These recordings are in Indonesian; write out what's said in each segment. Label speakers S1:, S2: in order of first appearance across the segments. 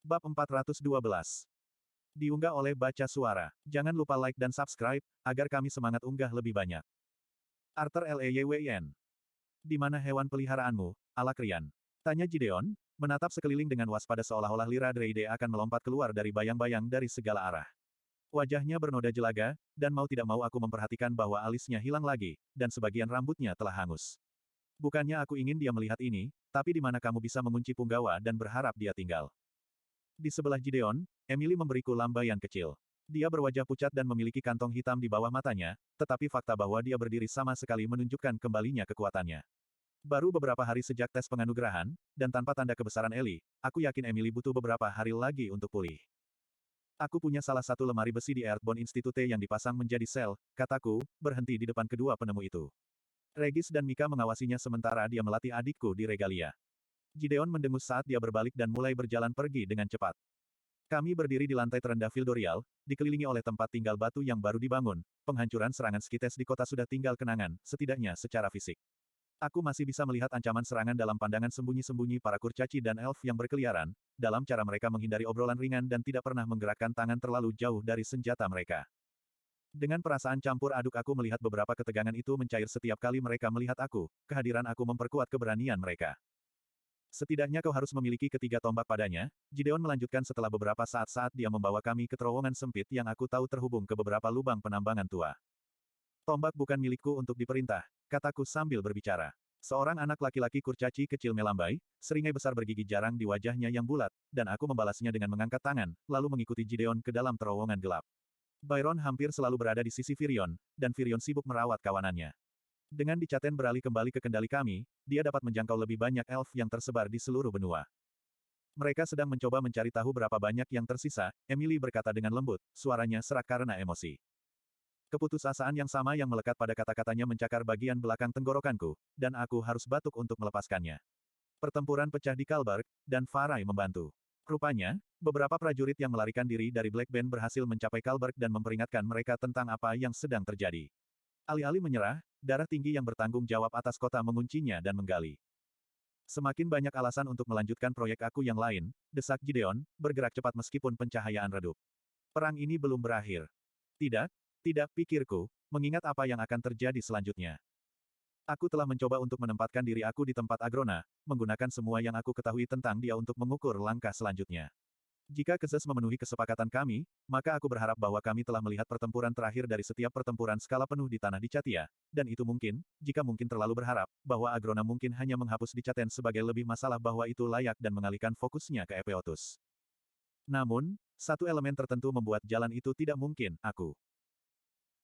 S1: Bab 412. Diunggah oleh Baca Suara. Jangan lupa like dan subscribe, agar kami semangat unggah lebih banyak. Arthur Leywn. Di mana hewan peliharaanmu, Alakrian? Tanya Gideon, menatap sekeliling dengan waspada seolah-olah Lyra Dreide akan melompat keluar dari bayang-bayang dari segala arah. Wajahnya bernoda jelaga, dan mau tidak mau aku memperhatikan bahwa alisnya hilang lagi, dan sebagian rambutnya telah hangus. Bukannya aku ingin dia melihat ini, tapi di mana kamu bisa mengunci punggawa dan berharap dia tinggal. Di sebelah Gideon, Emily memberiku lambaian kecil. Dia berwajah pucat dan memiliki kantong hitam di bawah matanya, tetapi fakta bahwa dia berdiri sama sekali menunjukkan kembalinya kekuatannya. Baru beberapa hari sejak tes penganugerahan, dan tanpa tanda kebesaran Ellie, aku yakin Emily butuh beberapa hari lagi untuk pulih. Aku punya salah satu lemari besi di Earthbound Institute yang dipasang menjadi sel, kataku, berhenti di depan kedua penemu itu. Regis dan Mika mengawasinya sementara dia melatih adikku di Regalia. Gideon mendengus saat dia berbalik dan mulai berjalan pergi dengan cepat. Kami berdiri di lantai terendah Vildorial, dikelilingi oleh tempat tinggal batu yang baru dibangun. Penghancuran serangan Skites di kota sudah tinggal kenangan, setidaknya secara fisik. Aku masih bisa melihat ancaman serangan dalam pandangan sembunyi-sembunyi para kurcaci dan elf yang berkeliaran, dalam cara mereka menghindari obrolan ringan dan tidak pernah menggerakkan tangan terlalu jauh dari senjata mereka. Dengan perasaan campur aduk aku melihat beberapa ketegangan itu mencair setiap kali mereka melihat aku, kehadiran aku memperkuat keberanian mereka. Setidaknya kau harus memiliki ketiga tombak padanya, Gideon melanjutkan setelah beberapa saat dia membawa kami ke terowongan sempit yang aku tahu terhubung ke beberapa lubang penambangan tua. Tombak bukan milikku untuk diperintah, kataku sambil berbicara. Seorang anak laki-laki kurcaci kecil melambai, seringai besar bergigi jarang di wajahnya yang bulat, dan aku membalasnya dengan mengangkat tangan, lalu mengikuti Gideon ke dalam terowongan gelap. Byron hampir selalu berada di sisi Virion, dan Virion sibuk merawat kawanannya. Dengan Dicaten beralih kembali ke kendali kami, dia dapat menjangkau lebih banyak elf yang tersebar di seluruh benua. Mereka sedang mencoba mencari tahu berapa banyak yang tersisa, Emily berkata dengan lembut, suaranya serak karena emosi. Keputusasaan yang sama yang melekat pada kata-katanya mencakar bagian belakang tenggorokanku, dan aku harus batuk untuk melepaskannya. Pertempuran pecah di Kalberg, dan Farai membantu. Rupanya, beberapa prajurit yang melarikan diri dari Black Band berhasil mencapai Kalberg dan memperingatkan mereka tentang apa yang sedang terjadi. Alih-alih menyerah, darah tinggi yang bertanggung jawab atas kota menguncinya dan menggali. Semakin banyak alasan untuk melanjutkan proyek aku yang lain, desak Gideon, bergerak cepat meskipun pencahayaan redup. Perang ini belum berakhir. Tidak, tidak pikirku, mengingat apa yang akan terjadi selanjutnya. Aku telah mencoba untuk menempatkan diri aku di tempat Agrona, menggunakan semua yang aku ketahui tentang dia untuk mengukur langkah selanjutnya. Jika Kezes memenuhi kesepakatan kami, maka aku berharap bahwa kami telah melihat pertempuran terakhir dari setiap pertempuran skala penuh di tanah Dicatia, dan itu mungkin, jika mungkin terlalu berharap, bahwa Agrona mungkin hanya menghapus Dicaten sebagai lebih masalah bahwa itu layak dan mengalihkan fokusnya ke Epeotus. Namun, satu elemen tertentu membuat jalan itu tidak mungkin, aku.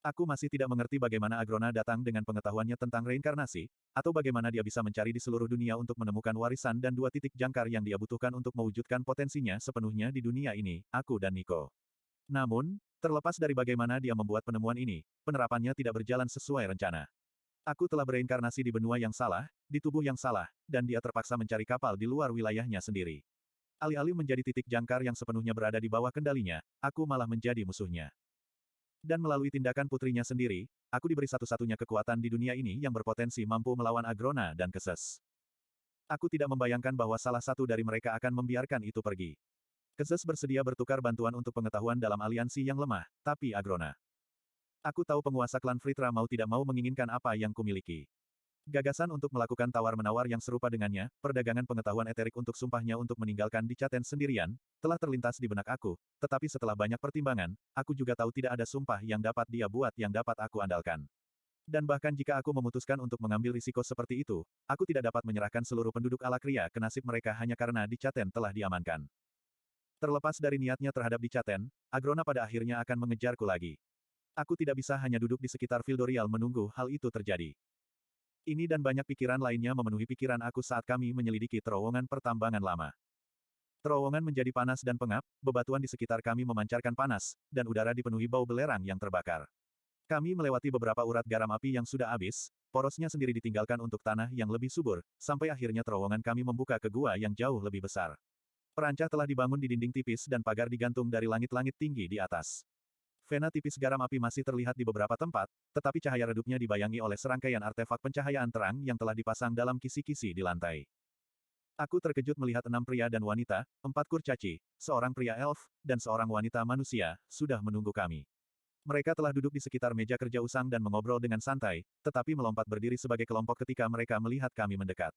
S1: Aku masih tidak mengerti bagaimana Agrona datang dengan pengetahuannya tentang reinkarnasi, atau bagaimana dia bisa mencari di seluruh dunia untuk menemukan warisan dan dua titik jangkar yang dia butuhkan untuk mewujudkan potensinya sepenuhnya di dunia ini, aku dan Nico. Namun, terlepas dari bagaimana dia membuat penemuan ini, penerapannya tidak berjalan sesuai rencana. Aku telah bereinkarnasi di benua yang salah, di tubuh yang salah, dan dia terpaksa mencari kapal di luar wilayahnya sendiri. Alih-alih menjadi titik jangkar yang sepenuhnya berada di bawah kendalinya, aku malah menjadi musuhnya. Dan melalui tindakan putrinya sendiri, aku diberi satu-satunya kekuatan di dunia ini yang berpotensi mampu melawan Agrona dan Kezes. Aku tidak membayangkan bahwa salah satu dari mereka akan membiarkan itu pergi. Kezes bersedia bertukar bantuan untuk pengetahuan dalam aliansi yang lemah, tapi Agrona. Aku tahu penguasa klan Fritra mau tidak mau menginginkan apa yang kumiliki. Gagasan untuk melakukan tawar-menawar yang serupa dengannya, perdagangan pengetahuan eterik untuk sumpahnya untuk meninggalkan Dicaten sendirian, telah terlintas di benak aku, tetapi setelah banyak pertimbangan, aku juga tahu tidak ada sumpah yang dapat dia buat yang dapat aku andalkan. Dan bahkan jika aku memutuskan untuk mengambil risiko seperti itu, aku tidak dapat menyerahkan seluruh penduduk Alakria ke nasib mereka hanya karena Dicaten telah diamankan. Terlepas dari niatnya terhadap Dicaten, Agrona pada akhirnya akan mengejarku lagi. Aku tidak bisa hanya duduk di sekitar Vildorial menunggu hal itu terjadi. Ini dan banyak pikiran lainnya memenuhi pikiran aku saat kami menyelidiki terowongan pertambangan lama. Terowongan menjadi panas dan pengap, bebatuan di sekitar kami memancarkan panas, dan udara dipenuhi bau belerang yang terbakar. Kami melewati beberapa urat garam api yang sudah habis, porosnya sendiri ditinggalkan untuk tanah yang lebih subur, sampai akhirnya terowongan kami membuka ke gua yang jauh lebih besar. Perancah telah dibangun di dinding tipis dan pagar digantung dari langit-langit tinggi di atas. Vena tipis garam api masih terlihat di beberapa tempat, tetapi cahaya redupnya dibayangi oleh serangkaian artefak pencahayaan terang yang telah dipasang dalam kisi-kisi di lantai. Aku terkejut melihat 6 pria dan wanita, 4 kurcaci, seorang pria elf, dan seorang wanita manusia, sudah menunggu kami. Mereka telah duduk di sekitar meja kerja usang dan mengobrol dengan santai, tetapi melompat berdiri sebagai kelompok ketika mereka melihat kami mendekat.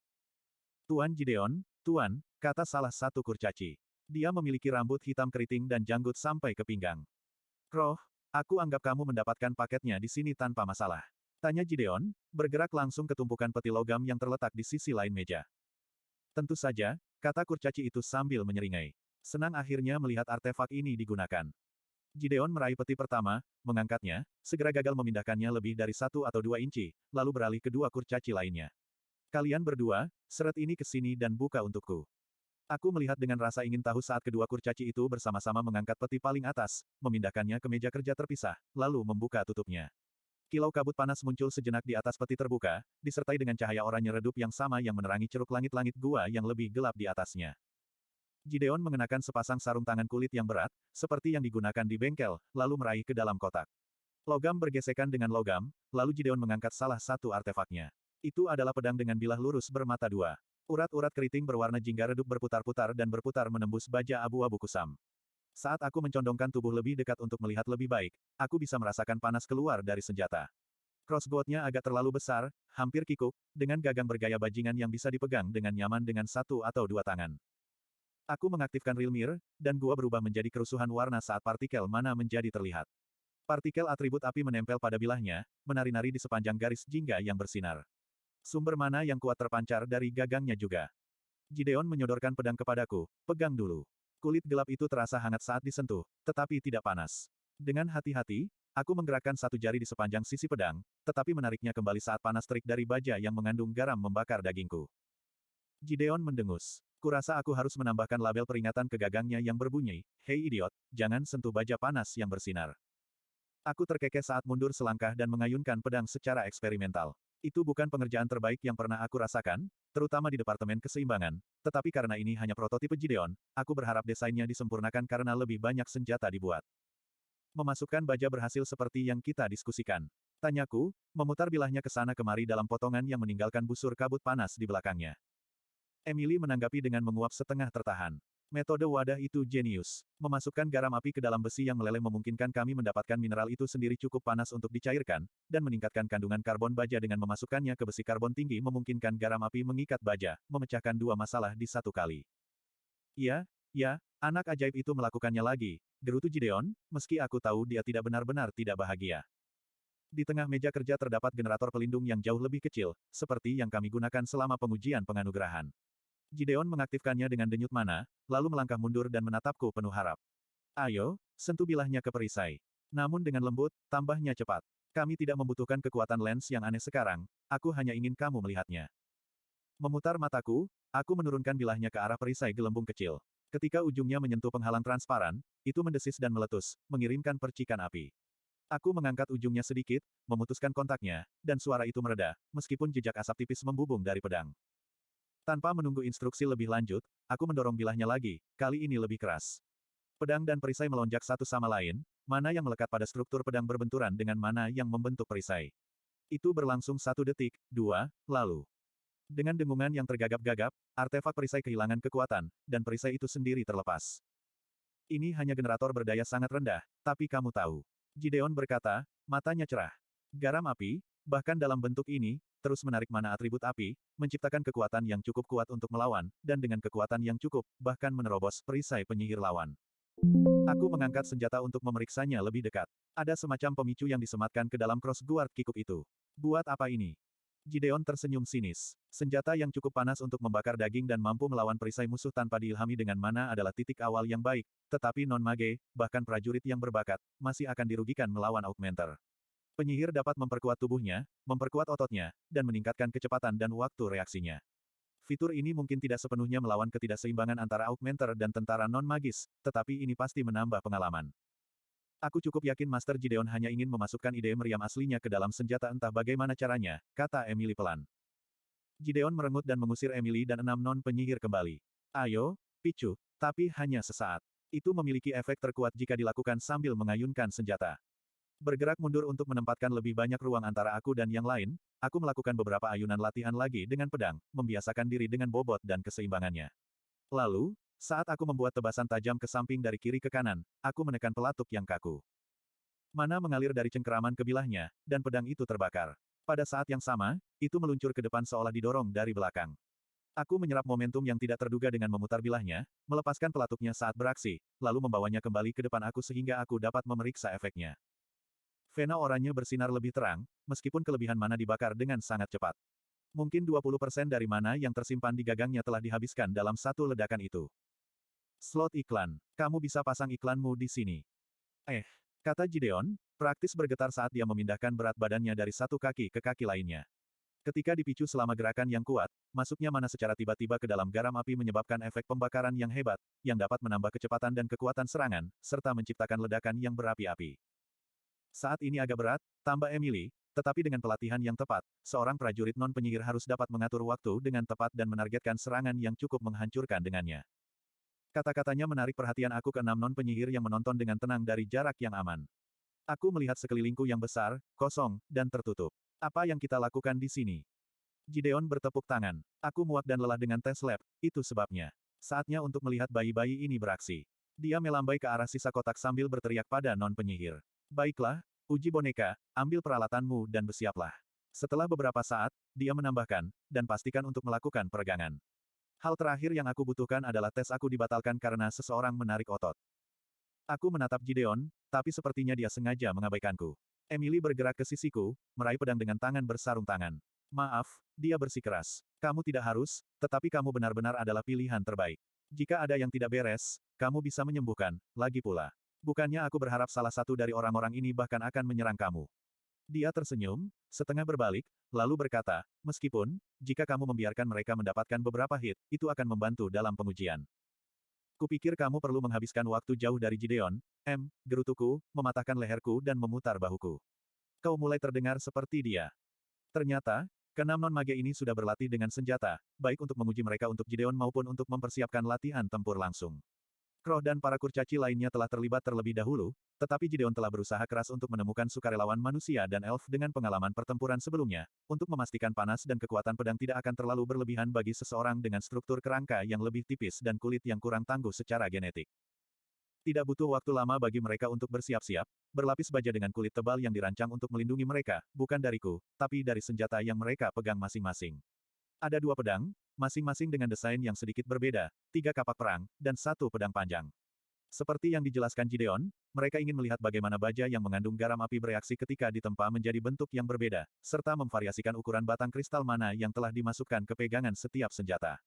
S1: Tuan Gideon, Tuan, kata salah satu kurcaci. Dia memiliki rambut hitam keriting dan janggut sampai ke pinggang. Kroh, aku anggap kamu mendapatkan paketnya di sini tanpa masalah. Tanya Gideon, bergerak langsung ke tumpukan peti logam yang terletak di sisi lain meja. Tentu saja, kata kurcaci itu sambil menyeringai. Senang akhirnya melihat artefak ini digunakan. Gideon meraih peti pertama, mengangkatnya, segera gagal memindahkannya lebih dari 1 atau 2 inci, lalu beralih ke 2 kurcaci lainnya. Kalian berdua, seret ini ke sini dan buka untukku. Aku melihat dengan rasa ingin tahu saat kedua kurcaci itu bersama-sama mengangkat peti paling atas, memindahkannya ke meja kerja terpisah, lalu membuka tutupnya. Kilau kabut panas muncul sejenak di atas peti terbuka, disertai dengan cahaya oranye redup yang sama yang menerangi ceruk langit-langit gua yang lebih gelap di atasnya. Gideon mengenakan sepasang sarung tangan kulit yang berat, seperti yang digunakan di bengkel, lalu meraih ke dalam kotak. Logam bergesekan dengan logam, lalu Gideon mengangkat salah satu artefaknya. Itu adalah pedang dengan bilah lurus bermata dua. Urat-urat keriting berwarna jingga redup berputar-putar dan berputar menembus baja abu-abu kusam. Saat aku mencondongkan tubuh lebih dekat untuk melihat lebih baik, aku bisa merasakan panas keluar dari senjata. Crossbow-nya agak terlalu besar, hampir kikuk, dengan gagang bergaya bajingan yang bisa dipegang dengan nyaman dengan 1 atau 2 tangan. Aku mengaktifkan Real Mirror, dan gua berubah menjadi kerusuhan warna saat partikel mana menjadi terlihat. Partikel atribut api menempel pada bilahnya, menari-nari di sepanjang garis jingga yang bersinar. Sumber mana yang kuat terpancar dari gagangnya juga. Gideon menyodorkan pedang kepadaku, pegang dulu. Kulit gelap itu terasa hangat saat disentuh, tetapi tidak panas. Dengan hati-hati, aku menggerakkan satu jari di sepanjang sisi pedang, tetapi menariknya kembali saat panas terik dari baja yang mengandung garam membakar dagingku. Gideon mendengus. Kurasa aku harus menambahkan label peringatan ke gagangnya yang berbunyi, "Hei idiot, jangan sentuh baja panas yang bersinar." Aku terkekeh saat mundur selangkah dan mengayunkan pedang secara eksperimental. Itu bukan pengerjaan terbaik yang pernah aku rasakan, terutama di Departemen Keseimbangan, tetapi karena ini hanya prototipe Gideon, aku berharap desainnya disempurnakan karena lebih banyak senjata dibuat. Memasukkan baja berhasil seperti yang kita diskusikan. Tanyaku, memutar bilahnya ke sana kemari dalam potongan yang meninggalkan busur kabut panas di belakangnya. Emily menanggapi dengan menguap setengah tertahan. Metode wadah itu jenius. Memasukkan garam api ke dalam besi yang meleleh memungkinkan kami mendapatkan mineral itu sendiri cukup panas untuk dicairkan, dan meningkatkan kandungan karbon baja dengan memasukkannya ke besi karbon tinggi memungkinkan garam api mengikat baja, memecahkan 2 masalah di satu kali. Iya, ya, anak ajaib itu melakukannya lagi, gerutu Gideon, meski aku tahu dia tidak benar-benar tidak bahagia. Di tengah meja kerja terdapat generator pelindung yang jauh lebih kecil, seperti yang kami gunakan selama pengujian penganugerahan. Gideon mengaktifkannya dengan denyut mana, lalu melangkah mundur dan menatapku penuh harap. Ayo, sentuh bilahnya ke perisai. Namun dengan lembut, tambahnya cepat. Kami tidak membutuhkan kekuatan lens yang aneh sekarang, aku hanya ingin kamu melihatnya. Memutar mataku, aku menurunkan bilahnya ke arah perisai gelembung kecil. Ketika ujungnya menyentuh penghalang transparan, itu mendesis dan meletus, mengirimkan percikan api. Aku mengangkat ujungnya sedikit, memutuskan kontaknya, dan suara itu mereda, meskipun jejak asap tipis membubung dari pedang. Tanpa menunggu instruksi lebih lanjut, aku mendorong bilahnya lagi, kali ini lebih keras. Pedang dan perisai melonjak satu sama lain, mana yang melekat pada struktur pedang berbenturan dengan mana yang membentuk perisai. Itu berlangsung 1 detik, 2, lalu. Dengan dengungan yang tergagap-gagap, artefak perisai kehilangan kekuatan, dan perisai itu sendiri terlepas. Ini hanya generator berdaya sangat rendah, tapi kamu tahu. Gideon berkata, matanya cerah. Garam api, bahkan dalam bentuk ini, terus menarik mana atribut api, menciptakan kekuatan yang cukup kuat untuk melawan, dan dengan kekuatan yang cukup, bahkan menerobos perisai penyihir lawan. Aku mengangkat senjata untuk memeriksanya lebih dekat. Ada semacam pemicu yang disematkan ke dalam crossguard kikuk itu. Buat apa ini? Gideon tersenyum sinis. Senjata yang cukup panas untuk membakar daging dan mampu melawan perisai musuh tanpa diilhami dengan mana adalah titik awal yang baik, tetapi non-mage, bahkan prajurit yang berbakat, masih akan dirugikan melawan augmenter. Penyihir dapat memperkuat tubuhnya, memperkuat ototnya, dan meningkatkan kecepatan dan waktu reaksinya. Fitur ini mungkin tidak sepenuhnya melawan ketidakseimbangan antara augmenter dan tentara non-magis, tetapi ini pasti menambah pengalaman. Aku cukup yakin Master Gideon hanya ingin memasukkan ide meriam aslinya ke dalam senjata entah bagaimana caranya, kata Emily pelan. Gideon merengut dan mengusir Emily dan 6 non-penyihir kembali. Ayo, picu, tapi hanya sesaat. Itu memiliki efek terkuat jika dilakukan sambil mengayunkan senjata. Bergerak mundur untuk menempatkan lebih banyak ruang antara aku dan yang lain, aku melakukan beberapa ayunan latihan lagi dengan pedang, membiasakan diri dengan bobot dan keseimbangannya. Lalu, saat aku membuat tebasan tajam ke samping dari kiri ke kanan, aku menekan pelatuk yang kaku. Mana mengalir dari cengkeraman ke bilahnya, dan pedang itu terbakar. Pada saat yang sama, itu meluncur ke depan seolah didorong dari belakang. Aku menyerap momentum yang tidak terduga dengan memutar bilahnya, melepaskan pelatuknya saat beraksi, lalu membawanya kembali ke depan aku sehingga aku dapat memeriksa efeknya. Vena oranye bersinar lebih terang, meskipun kelebihan mana dibakar dengan sangat cepat. Mungkin 20% dari mana yang tersimpan di gagangnya telah dihabiskan dalam satu ledakan itu. Slot iklan. Kamu bisa pasang iklanmu di sini. Kata Gideon, praktis bergetar saat dia memindahkan berat badannya dari satu kaki ke kaki lainnya. Ketika dipicu selama gerakan yang kuat, masuknya mana secara tiba-tiba ke dalam garam api menyebabkan efek pembakaran yang hebat, yang dapat menambah kecepatan dan kekuatan serangan, serta menciptakan ledakan yang berapi-api. Saat ini agak berat, tambah Emily, tetapi dengan pelatihan yang tepat, seorang prajurit non-penyihir harus dapat mengatur waktu dengan tepat dan menargetkan serangan yang cukup menghancurkan dengannya. Kata-katanya menarik perhatian aku ke 6 non-penyihir yang menonton dengan tenang dari jarak yang aman. Aku melihat sekelilingku yang besar, kosong, dan tertutup. Apa yang kita lakukan di sini? Gideon bertepuk tangan. Aku muak dan lelah dengan tes lab, itu sebabnya. Saatnya untuk melihat bayi-bayi ini beraksi. Dia melambai ke arah sisa kotak sambil berteriak pada non-penyihir. Baiklah, uji boneka, ambil peralatanmu dan bersiaplah. Setelah beberapa saat, dia menambahkan, dan pastikan untuk melakukan peregangan. Hal terakhir yang aku butuhkan adalah tes aku dibatalkan karena seseorang menarik otot. Aku menatap Gideon, tapi sepertinya dia sengaja mengabaikanku. Emily bergerak ke sisiku, meraih pedang dengan tangan bersarung tangan. Maaf, dia bersikeras. Kamu tidak harus, tetapi kamu benar-benar adalah pilihan terbaik. Jika ada yang tidak beres, kamu bisa menyembuhkan, lagi pula. Bukannya aku berharap salah satu dari orang-orang ini bahkan akan menyerang kamu. Dia tersenyum, setengah berbalik, lalu berkata, meskipun, jika kamu membiarkan mereka mendapatkan beberapa hit, itu akan membantu dalam pengujian. Kupikir kamu perlu menghabiskan waktu jauh dari Gideon, gerutuku, mematahkan leherku dan memutar bahuku. Kau mulai terdengar seperti dia. Ternyata, keenam non-mage ini sudah berlatih dengan senjata, baik untuk menguji mereka untuk Gideon maupun untuk mempersiapkan latihan tempur langsung. Crow dan para kurcaci lainnya telah terlibat terlebih dahulu, tetapi Gideon telah berusaha keras untuk menemukan sukarelawan manusia dan elf dengan pengalaman pertempuran sebelumnya, untuk memastikan panas dan kekuatan pedang tidak akan terlalu berlebihan bagi seseorang dengan struktur kerangka yang lebih tipis dan kulit yang kurang tangguh secara genetik. Tidak butuh waktu lama bagi mereka untuk bersiap-siap, berlapis baja dengan kulit tebal yang dirancang untuk melindungi mereka, bukan dariku, tapi dari senjata yang mereka pegang masing-masing. Ada 2 pedang, masing-masing dengan desain yang sedikit berbeda, 3 kapak perang, dan 1 pedang panjang. Seperti yang dijelaskan Gideon, mereka ingin melihat bagaimana baja yang mengandung garam api bereaksi ketika ditempa menjadi bentuk yang berbeda, serta memvariasikan ukuran batang kristal mana yang telah dimasukkan ke pegangan setiap senjata.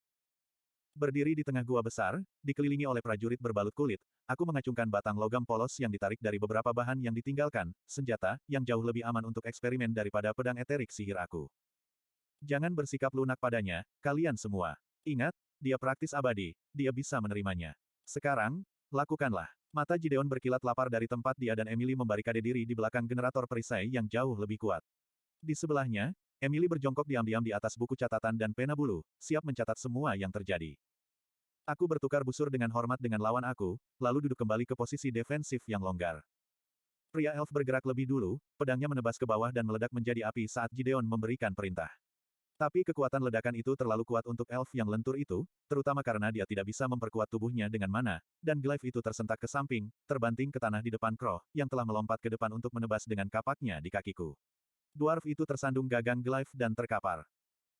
S1: Berdiri di tengah gua besar, dikelilingi oleh prajurit berbalut kulit, aku mengacungkan batang logam polos yang ditarik dari beberapa bahan yang ditinggalkan, senjata, yang jauh lebih aman untuk eksperimen daripada pedang eterik sihir aku. Jangan bersikap lunak padanya, kalian semua. Ingat, dia praktis abadi, dia bisa menerimanya. Sekarang, lakukanlah. Mata Gideon berkilat lapar dari tempat dia dan Emily membarikade diri di belakang generator perisai yang jauh lebih kuat. Di sebelahnya, Emily berjongkok diam-diam di atas buku catatan dan pena bulu, siap mencatat semua yang terjadi. Aku bertukar busur dengan hormat dengan lawan aku, lalu duduk kembali ke posisi defensif yang longgar. Pria elf bergerak lebih dulu, pedangnya menebas ke bawah dan meledak menjadi api saat Gideon memberikan perintah. Tapi kekuatan ledakan itu terlalu kuat untuk elf yang lentur itu, terutama karena dia tidak bisa memperkuat tubuhnya dengan mana, dan glaive itu tersentak ke samping, terbanting ke tanah di depan Crow, yang telah melompat ke depan untuk menebas dengan kapaknya di kakiku. Dwarf itu tersandung gagang glaive dan terkapar.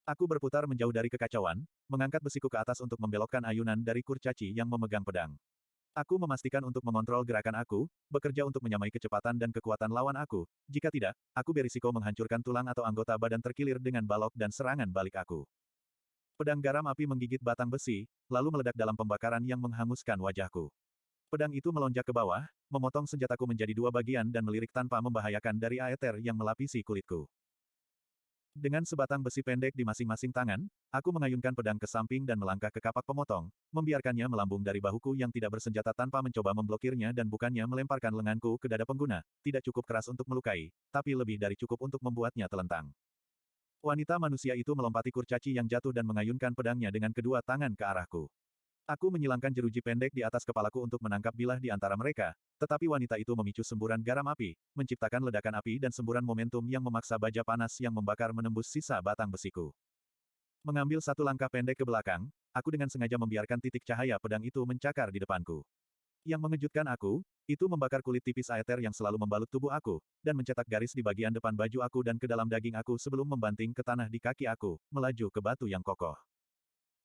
S1: Aku berputar menjauh dari kekacauan, mengangkat besiku ke atas untuk membelokkan ayunan dari kurcaci yang memegang pedang. Aku memastikan untuk mengontrol gerakan aku, bekerja untuk menyamai kecepatan dan kekuatan lawan aku, jika tidak, aku berisiko menghancurkan tulang atau anggota badan terkilir dengan balok dan serangan balik aku. Pedang garam api menggigit batang besi, lalu meledak dalam pembakaran yang menghanguskan wajahku. Pedang itu melonjak ke bawah, memotong senjataku menjadi 2 bagian dan melirik tanpa membahayakan dari aether yang melapisi kulitku. Dengan sebatang besi pendek di masing-masing tangan, aku mengayunkan pedang ke samping dan melangkah ke kapak pemotong, membiarkannya melambung dari bahuku yang tidak bersenjata tanpa mencoba memblokirnya dan bukannya melemparkan lenganku ke dada pengguna, tidak cukup keras untuk melukai, tapi lebih dari cukup untuk membuatnya telentang. Wanita manusia itu melompati kurcaci yang jatuh dan mengayunkan pedangnya dengan kedua tangan ke arahku. Aku menyilangkan jeruji pendek di atas kepalaku untuk menangkap bilah di antara mereka, tetapi wanita itu memicu semburan garam api, menciptakan ledakan api dan semburan momentum yang memaksa baja panas yang membakar menembus sisa batang besiku. Mengambil satu langkah pendek ke belakang, aku dengan sengaja membiarkan titik cahaya pedang itu mencakar di depanku. Yang mengejutkan aku, itu membakar kulit tipis aether yang selalu membalut tubuh aku, dan mencetak garis di bagian depan baju aku dan ke dalam daging aku sebelum membanting ke tanah di kaki aku, melaju ke batu yang kokoh.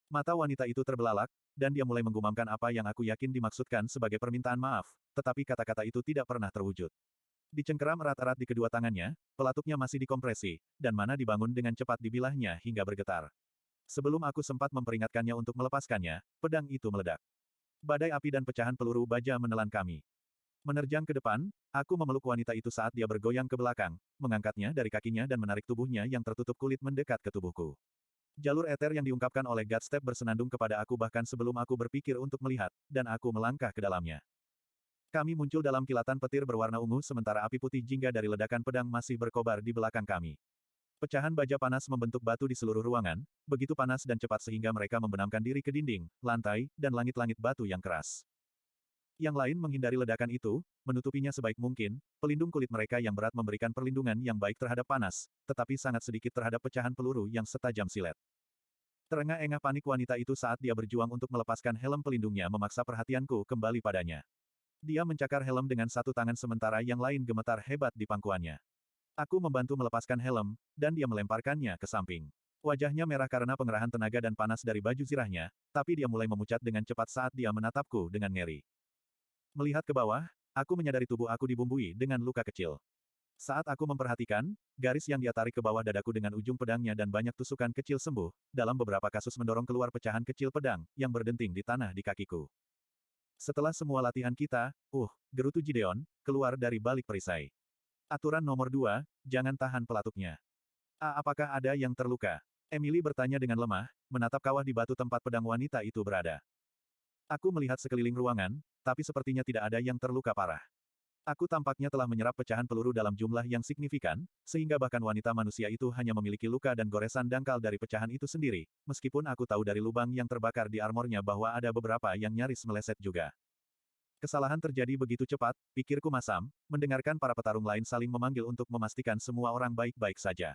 S1: Mata wanita itu terbelalak, dan dia mulai menggumamkan apa yang aku yakin dimaksudkan sebagai permintaan maaf, tetapi kata-kata itu tidak pernah terwujud. Dicengkeram erat-erat di kedua tangannya, pelatuknya masih dikompresi, dan mana dibangun dengan cepat dibilahnya hingga bergetar. Sebelum aku sempat memperingatkannya untuk melepaskannya, pedang itu meledak. Badai api dan pecahan peluru baja menelan kami. Menerjang ke depan, aku memeluk wanita itu saat dia bergoyang ke belakang, mengangkatnya dari kakinya dan menarik tubuhnya yang tertutup kulit mendekat ke tubuhku. Jalur eter yang diungkapkan oleh Godstep bersenandung kepada aku bahkan sebelum aku berpikir untuk melihat, dan aku melangkah ke dalamnya. Kami muncul dalam kilatan petir berwarna ungu sementara api putih jingga dari ledakan pedang masih berkobar di belakang kami. Pecahan baja panas membentuk batu di seluruh ruangan, begitu panas dan cepat sehingga mereka membenamkan diri ke dinding, lantai, dan langit-langit batu yang keras. Yang lain menghindari ledakan itu, menutupinya sebaik mungkin, pelindung kulit mereka yang berat memberikan perlindungan yang baik terhadap panas, tetapi sangat sedikit terhadap pecahan peluru yang setajam silet. Terengah-engah panik wanita itu saat dia berjuang untuk melepaskan helm pelindungnya memaksa perhatianku kembali padanya. Dia mencakar helm dengan satu tangan sementara yang lain gemetar hebat di pangkuannya. Aku membantu melepaskan helm, dan dia melemparkannya ke samping. Wajahnya merah karena pengerahan tenaga dan panas dari baju zirahnya, tapi dia mulai memucat dengan cepat saat dia menatapku dengan ngeri. Melihat ke bawah, aku menyadari tubuh aku dibumbui dengan luka kecil. Saat aku memperhatikan, garis yang dia tarik ke bawah dadaku dengan ujung pedangnya dan banyak tusukan kecil sembuh, dalam beberapa kasus mendorong keluar pecahan kecil pedang, yang berdenting di tanah di kakiku. Setelah semua latihan kita, gerutu Gideon, keluar dari balik perisai. Aturan nomor 2, jangan tahan pelatuknya. Apakah ada yang terluka? Emily bertanya dengan lemah, menatap kawah di batu tempat pedang wanita itu berada. Aku melihat sekeliling ruangan, tapi sepertinya tidak ada yang terluka parah. Aku tampaknya telah menyerap pecahan peluru dalam jumlah yang signifikan, sehingga bahkan wanita manusia itu hanya memiliki luka dan goresan dangkal dari pecahan itu sendiri, meskipun aku tahu dari lubang yang terbakar di armornya bahwa ada beberapa yang nyaris meleset juga. Kesalahan terjadi begitu cepat, pikirku masam, mendengarkan para petarung lain saling memanggil untuk memastikan semua orang baik-baik saja.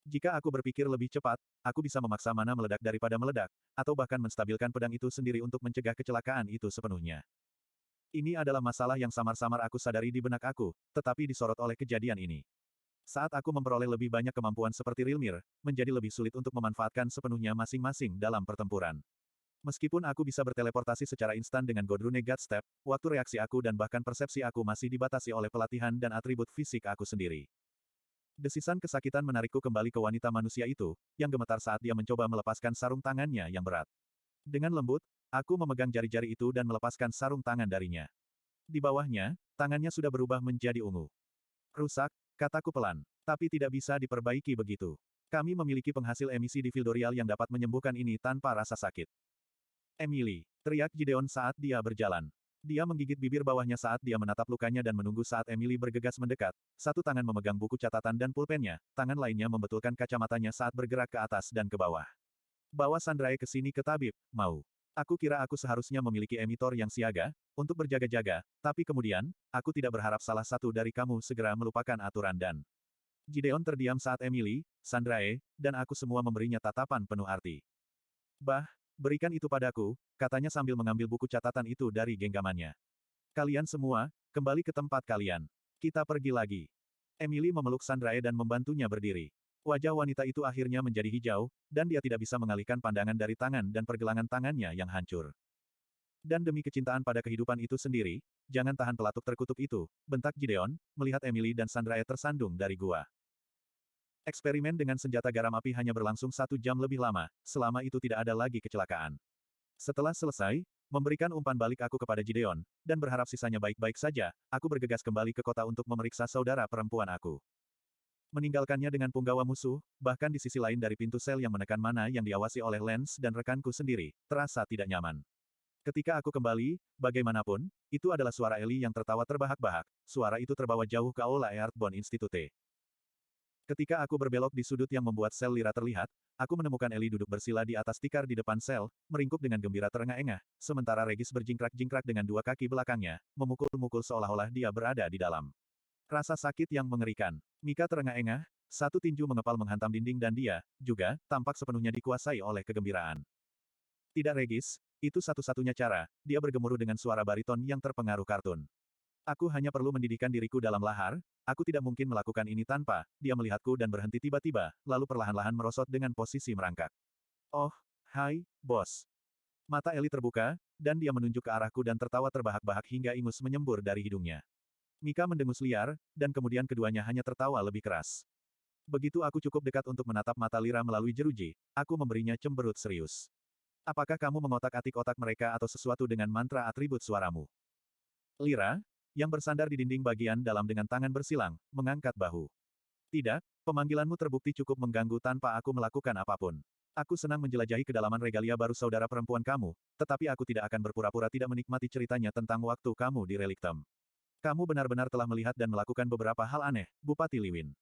S1: Jika aku berpikir lebih cepat, aku bisa memaksa mana meledak daripada meledak, atau bahkan menstabilkan pedang itu sendiri untuk mencegah kecelakaan itu sepenuhnya. Ini adalah masalah yang samar-samar aku sadari di benak aku, tetapi disorot oleh kejadian ini. Saat aku memperoleh lebih banyak kemampuan seperti Rilmir, menjadi lebih sulit untuk memanfaatkan sepenuhnya masing-masing dalam pertempuran. Meskipun aku bisa berteleportasi secara instan dengan Godrune Godstep, waktu reaksi aku dan bahkan persepsi aku masih dibatasi oleh pelatihan dan atribut fisik aku sendiri. Desisan kesakitan menarikku kembali ke wanita manusia itu, yang gemetar saat dia mencoba melepaskan sarung tangannya yang berat. Dengan lembut, aku memegang jari-jari itu dan melepaskan sarung tangan darinya. Di bawahnya, tangannya sudah berubah menjadi ungu. Rusak, kataku pelan. Tapi tidak bisa diperbaiki begitu. Kami memiliki penghasil emisi di Fildorial yang dapat menyembuhkan ini tanpa rasa sakit. Emily, teriak Gideon saat dia berjalan. Dia menggigit bibir bawahnya saat dia menatap lukanya dan menunggu saat Emily bergegas mendekat. Satu tangan memegang buku catatan dan pulpennya, tangan lainnya membetulkan kacamatanya saat bergerak ke atas dan ke bawah. Bawa Sandrae ke sini ke tabib, mau. Aku kira aku seharusnya memiliki emitor yang siaga, untuk berjaga-jaga, tapi kemudian, aku tidak berharap salah satu dari kamu segera melupakan aturan dan... Gideon terdiam saat Emily, Sandrae, dan aku semua memberinya tatapan penuh arti. Berikan itu padaku, katanya sambil mengambil buku catatan itu dari genggamannya. Kalian semua, kembali ke tempat kalian. Kita pergi lagi. Emily memeluk Sandrae dan membantunya berdiri. Wajah wanita itu akhirnya menjadi hijau, dan dia tidak bisa mengalihkan pandangan dari tangan dan pergelangan tangannya yang hancur. Dan demi kecintaan pada kehidupan itu sendiri, jangan tahan pelatuk terkutuk itu, bentak Gideon, melihat Emily dan Sandrae tersandung dari gua. Eksperimen dengan senjata garam api hanya berlangsung 1 jam lebih lama, selama itu tidak ada lagi kecelakaan. Setelah selesai, memberikan umpan balik aku kepada Gideon, dan berharap sisanya baik-baik saja, aku bergegas kembali ke kota untuk memeriksa saudara perempuan aku. Meninggalkannya dengan punggawa musuh, bahkan di sisi lain dari pintu sel yang menekan mana yang diawasi oleh Lance dan rekanku sendiri, terasa tidak nyaman. Ketika aku kembali, bagaimanapun, itu adalah suara Ellie yang tertawa terbahak-bahak, suara itu terbawa jauh ke Aula Earthbound Institute. Ketika aku berbelok di sudut yang membuat sel Lira terlihat, aku menemukan Ellie duduk bersila di atas tikar di depan sel, meringkuk dengan gembira terengah-engah, sementara Regis berjingkrak-jingkrak dengan dua kaki belakangnya, memukul-mukul seolah-olah dia berada di dalam. Rasa sakit yang mengerikan. Mika terengah-engah, satu tinju mengepal menghantam dinding dan dia, juga, tampak sepenuhnya dikuasai oleh kegembiraan. Tidak Regis, itu satu-satunya cara, dia bergemuruh dengan suara bariton yang terpengaruh kartun. Aku hanya perlu mendidihkan diriku dalam lahar, aku tidak mungkin melakukan ini tanpa, dia melihatku dan berhenti tiba-tiba, lalu perlahan-lahan merosot dengan posisi merangkak. Oh, hai, bos. Mata Ellie terbuka, dan dia menunjuk ke arahku dan tertawa terbahak-bahak hingga ingus menyembur dari hidungnya. Mika mendengus liar, dan kemudian keduanya hanya tertawa lebih keras. Begitu aku cukup dekat untuk menatap mata Lira melalui jeruji, aku memberinya cemberut serius. Apakah kamu mengotak-atik otak mereka atau sesuatu dengan mantra atribut suaramu? Lira, yang bersandar di dinding bagian dalam dengan tangan bersilang, mengangkat bahu. Tidak, pemanggilanmu terbukti cukup mengganggu tanpa aku melakukan apapun. Aku senang menjelajahi kedalaman regalia baru saudara perempuan kamu, tetapi aku tidak akan berpura-pura tidak menikmati ceritanya tentang waktu kamu di Reliktem. Kamu benar-benar telah melihat dan melakukan beberapa hal aneh, Bupati Liwin.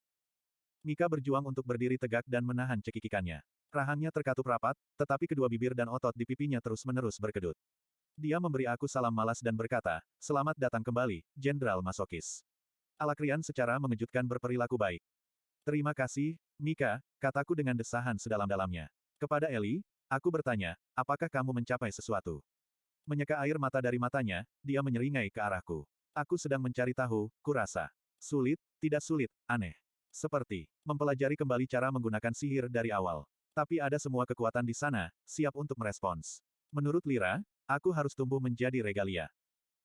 S1: Mika berjuang untuk berdiri tegak dan menahan cekikikannya. Rahangnya terkatup rapat, tetapi kedua bibir dan otot di pipinya terus-menerus berkedut. Dia memberi aku salam malas dan berkata, "Selamat datang kembali, Jenderal Masokis." Alakrian secara mengejutkan berperilaku baik. "Terima kasih, Mika," kataku dengan desahan sedalam-dalamnya. Kepada Ellie, aku bertanya, "Apakah kamu mencapai sesuatu?" Menyeka air mata dari matanya, dia menyeringai ke arahku. "Aku sedang mencari tahu, kurasa. Sulit, tidak sulit, aneh. Seperti mempelajari kembali cara menggunakan sihir dari awal. Tapi ada semua kekuatan di sana, siap untuk merespons. Menurut Lira, aku harus tumbuh menjadi regalia."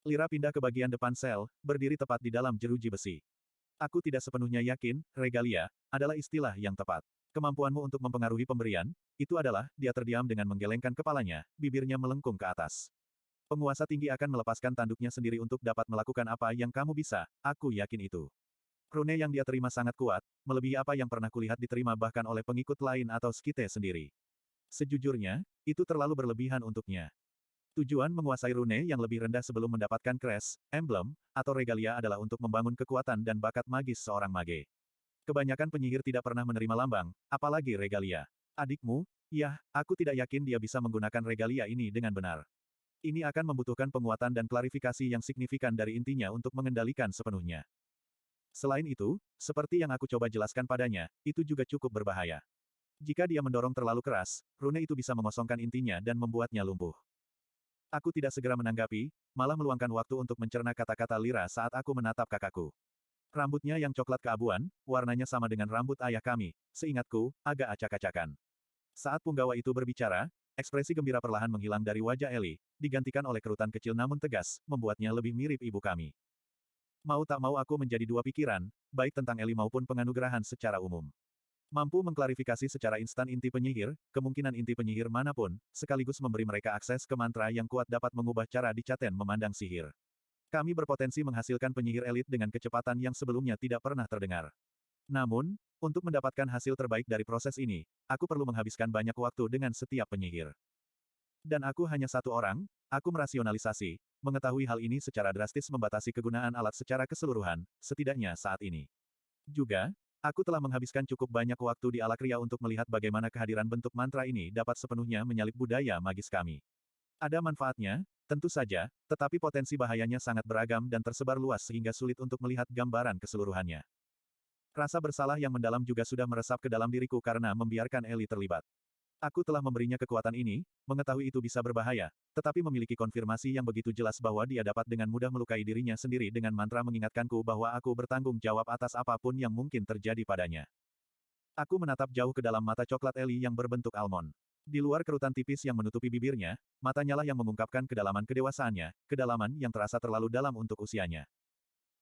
S1: Lira pindah ke bagian depan sel, berdiri tepat di dalam jeruji besi. Aku tidak sepenuhnya yakin, regalia, adalah istilah yang tepat. Kemampuanmu untuk mempengaruhi pemberian, itu adalah, dia terdiam dengan menggelengkan kepalanya, bibirnya melengkung ke atas. Penguasa tinggi akan melepaskan tanduknya sendiri untuk dapat melakukan apa yang kamu bisa, aku yakin itu. Rune yang dia terima sangat kuat, melebihi apa yang pernah kulihat diterima bahkan oleh pengikut lain atau Skite sendiri. Sejujurnya, itu terlalu berlebihan untuknya. Tujuan menguasai rune yang lebih rendah sebelum mendapatkan crest, emblem, atau regalia adalah untuk membangun kekuatan dan bakat magis seorang mage. Kebanyakan penyihir tidak pernah menerima lambang, apalagi regalia. Adikmu, yah, aku tidak yakin dia bisa menggunakan regalia ini dengan benar. Ini akan membutuhkan penguatan dan klarifikasi yang signifikan dari intinya untuk mengendalikan sepenuhnya. Selain itu, seperti yang aku coba jelaskan padanya, itu juga cukup berbahaya. Jika dia mendorong terlalu keras, rune itu bisa mengosongkan intinya dan membuatnya lumpuh. Aku tidak segera menanggapi, malah meluangkan waktu untuk mencerna kata-kata Lira saat aku menatap kakakku. Rambutnya yang coklat keabuan, warnanya sama dengan rambut ayah kami, seingatku, agak acak-acakan. Saat punggawa itu berbicara, ekspresi gembira perlahan menghilang dari wajah Ellie, digantikan oleh kerutan kecil namun tegas, membuatnya lebih mirip ibu kami. Mau tak mau aku menjadi dua pikiran, baik tentang Ellie maupun penganugerahan secara umum. Mampu mengklarifikasi secara instan inti penyihir, kemungkinan inti penyihir manapun, sekaligus memberi mereka akses ke mantra yang kuat dapat mengubah cara Dicaten memandang sihir. Kami berpotensi menghasilkan penyihir elit dengan kecepatan yang sebelumnya tidak pernah terdengar. Namun, untuk mendapatkan hasil terbaik dari proses ini, aku perlu menghabiskan banyak waktu dengan setiap penyihir. Dan aku hanya satu orang, aku merasionalisasi, mengetahui hal ini secara drastis membatasi kegunaan alat secara keseluruhan, setidaknya saat ini. Juga, aku telah menghabiskan cukup banyak waktu di Alakria untuk melihat bagaimana kehadiran bentuk mantra ini dapat sepenuhnya menyalip budaya magis kami. Ada manfaatnya, tentu saja, tetapi potensi bahayanya sangat beragam dan tersebar luas sehingga sulit untuk melihat gambaran keseluruhannya. Rasa bersalah yang mendalam juga sudah meresap ke dalam diriku karena membiarkan Ellie terlibat. Aku telah memberinya kekuatan ini, mengetahui itu bisa berbahaya, tetapi memiliki konfirmasi yang begitu jelas bahwa dia dapat dengan mudah melukai dirinya sendiri dengan mantra mengingatkanku bahwa aku bertanggung jawab atas apapun yang mungkin terjadi padanya. Aku menatap jauh ke dalam mata coklat Ellie yang berbentuk almond. Di luar kerutan tipis yang menutupi bibirnya, matanya lah yang mengungkapkan kedalaman kedewasaannya, kedalaman yang terasa terlalu dalam untuk usianya.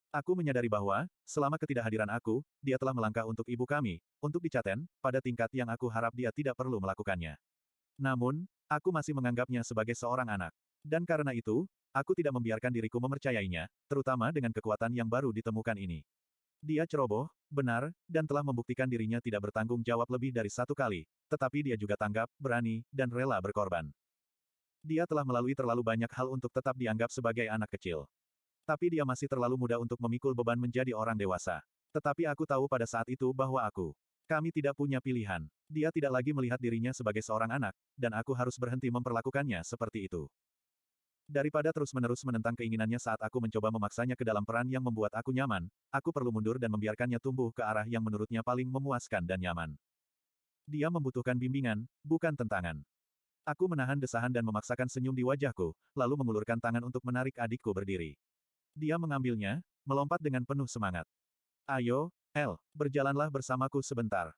S1: Aku menyadari bahwa, selama ketidakhadiran aku, dia telah melangkah untuk ibu kami, untuk Dicaten, pada tingkat yang aku harap dia tidak perlu melakukannya. Namun, aku masih menganggapnya sebagai seorang anak. Dan karena itu, aku tidak membiarkan diriku mempercayainya, terutama dengan kekuatan yang baru ditemukan ini. Dia ceroboh, benar, dan telah membuktikan dirinya tidak bertanggung jawab lebih dari satu kali, tetapi dia juga tanggap, berani, dan rela berkorban. Dia telah melalui terlalu banyak hal untuk tetap dianggap sebagai anak kecil. Tapi dia masih terlalu muda untuk memikul beban menjadi orang dewasa. Tetapi aku tahu pada saat itu bahwa aku Kami tidak punya pilihan. Dia tidak lagi melihat dirinya sebagai seorang anak, dan aku harus berhenti memperlakukannya seperti itu. Daripada terus-menerus menentang keinginannya saat aku mencoba memaksanya ke dalam peran yang membuat aku nyaman, aku perlu mundur dan membiarkannya tumbuh ke arah yang menurutnya paling memuaskan dan nyaman. Dia membutuhkan bimbingan, bukan tentangan. Aku menahan desahan dan memaksakan senyum di wajahku, lalu mengulurkan tangan untuk menarik adikku berdiri. Dia mengambilnya, melompat dengan penuh semangat. Ayo, El, berjalanlah bersamaku sebentar.